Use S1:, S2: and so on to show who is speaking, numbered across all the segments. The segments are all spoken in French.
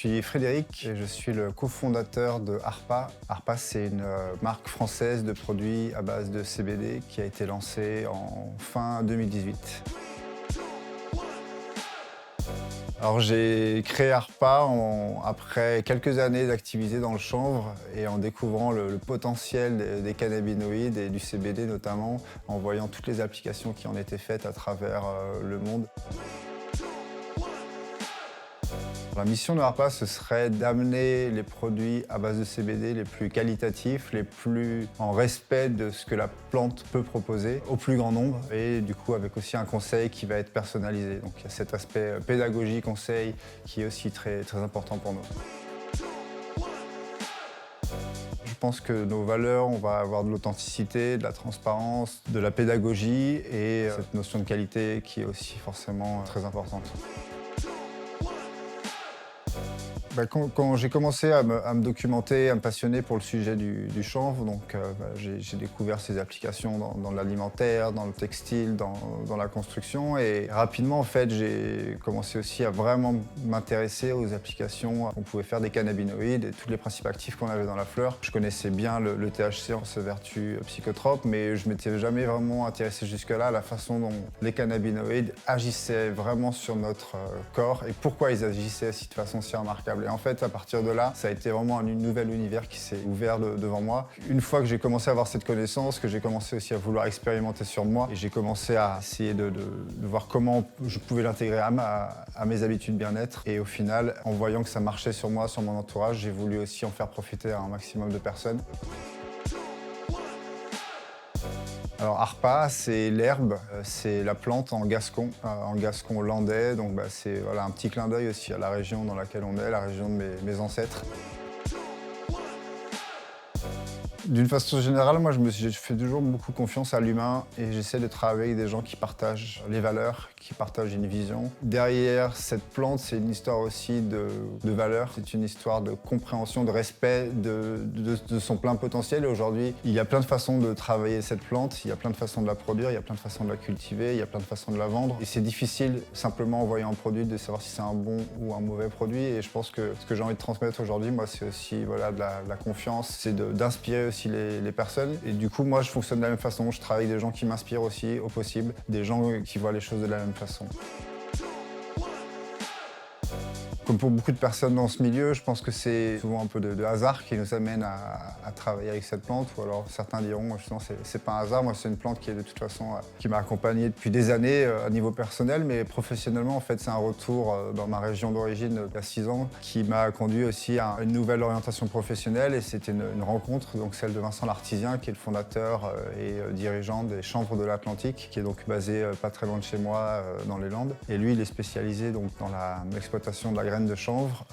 S1: suis Frédéric et je suis le cofondateur de Harpa. Harpa, c'est une marque française de produits à base de CBD qui a été lancée en fin 2018. Alors j'ai créé Harpa après quelques années d'activité dans le chanvre et en découvrant le potentiel des cannabinoïdes et du CBD notamment, en voyant toutes les applications qui en étaient faites à travers le monde. La mission de Harpa, ce serait d'amener les produits à base de CBD les plus qualitatifs, les plus en respect de ce que la plante peut proposer au plus grand nombre et du coup avec aussi un conseil qui va être personnalisé. Donc il y a cet aspect pédagogie, conseil qui est aussi très, très important pour nous. Je pense que nos valeurs, on va avoir de l'authenticité, de la transparence, de la pédagogie et cette notion de qualité qui est aussi forcément très importante. Quand j'ai commencé à me documenter, à me passionner pour le sujet du chanvre, donc j'ai découvert ces applications dans l'alimentaire, dans le textile, dans la construction et rapidement en fait j'ai commencé aussi à vraiment m'intéresser aux applications qu'on pouvait faire des cannabinoïdes et tous les principes actifs qu'on avait dans la fleur. Je connaissais bien le THC en ses vertus psychotropes, mais je m'étais jamais vraiment intéressé jusque-là à la façon dont les cannabinoïdes agissaient vraiment sur notre corps et pourquoi ils agissaient de façon si remarquable. Et en fait, à partir de là, ça a été vraiment un nouvel univers qui s'est ouvert devant moi. Une fois que j'ai commencé à avoir cette connaissance, que j'ai commencé aussi à vouloir expérimenter sur moi, et j'ai commencé à essayer de voir comment je pouvais l'intégrer à mes habitudes bien-être. Et au final, en voyant que ça marchait sur moi, sur mon entourage, j'ai voulu aussi en faire profiter à un maximum de personnes. Alors Harpa, c'est l'herbe, c'est la plante en gascon landais, donc c'est voilà, un petit clin d'œil aussi à la région dans laquelle on est, la région de mes ancêtres. D'une façon générale, moi je fais toujours beaucoup confiance à l'humain et j'essaie de travailler avec des gens qui partagent les valeurs, qui partagent une vision. Derrière cette plante, c'est une histoire aussi de valeurs, c'est une histoire de compréhension, de respect de son plein potentiel. Et aujourd'hui, il y a plein de façons de travailler cette plante, il y a plein de façons de la produire, il y a plein de façons de la cultiver, il y a plein de façons de la vendre. Et c'est difficile, simplement en voyant un produit, de savoir si c'est un bon ou un mauvais produit. Et je pense que ce que j'ai envie de transmettre aujourd'hui, moi, c'est aussi voilà, de la confiance, c'est d'inspirer aussi les personnes. Et du coup, moi, je fonctionne de la même façon. Je travaille avec des gens qui m'inspirent aussi, au possible, des gens qui voient les choses de la même façon. Comme pour beaucoup de personnes dans ce milieu, je pense que c'est souvent un peu de hasard qui nous amène à travailler avec cette plante. Ou alors certains diront, moi justement, c'est pas un hasard. Moi, c'est une plante qui est de toute façon qui m'a accompagné depuis des années à niveau personnel, mais professionnellement, en fait, c'est un retour dans ma région d'origine il y a 6 ans qui m'a conduit aussi à une nouvelle orientation professionnelle. Et c'était une rencontre, donc celle de Vincent Lartisien, qui est le fondateur et dirigeant des Chanvres de l'Atlantique, qui est donc basé pas très loin de chez moi dans les Landes. Et lui, il est spécialisé donc dans l'exploitation de la graine de chanvre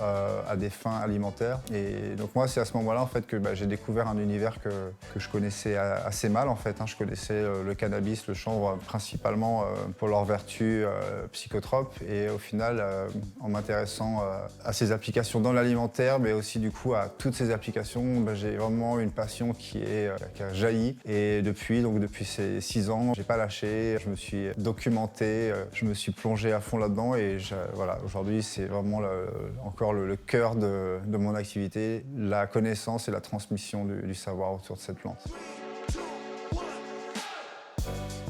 S1: à des fins alimentaires. Et donc moi, c'est à ce moment-là en fait que j'ai découvert un univers que je connaissais assez mal en fait. Je connaissais le cannabis, le chanvre principalement pour leurs vertus psychotropes. Et au final, en m'intéressant à ces applications dans l'alimentaire, mais aussi du coup à toutes ces applications, j'ai vraiment une passion qui a jailli. Et depuis ces 6 ans, j'ai pas lâché. Je me suis documenté, je me suis plongé à fond là-dedans et voilà, aujourd'hui, c'est vraiment encore le cœur de mon activité, la connaissance et la transmission du savoir autour de cette plante.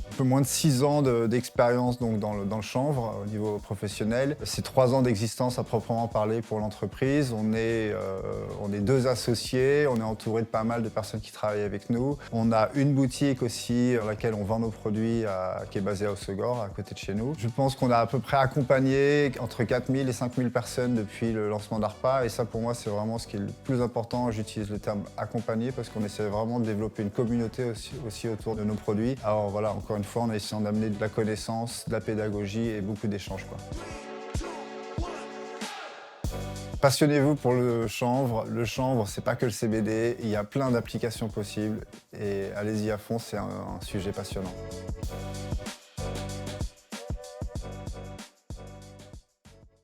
S1: Un peu moins de 6 ans d'expérience donc dans le chanvre au niveau professionnel. C'est 3 ans d'existence à proprement parler pour l'entreprise. On est 2 associés, on est entouré de pas mal de personnes qui travaillent avec nous. On a une boutique aussi dans laquelle on vend nos produits qui est basée à Hossegor, à côté de chez nous. Je pense qu'on a à peu près accompagné entre 4000 et 5000 personnes depuis le lancement d'Harpa et ça pour moi c'est vraiment ce qui est le plus important. J'utilise le terme accompagner parce qu'on essaie vraiment de développer une communauté aussi autour de nos produits. Alors voilà, encore une fois, en essayant d'amener de la connaissance, de la pédagogie et beaucoup d'échanges. Passionnez-vous pour le chanvre. Le chanvre, c'est pas que le CBD. Il y a plein d'applications possibles et allez-y à fond, c'est un sujet passionnant.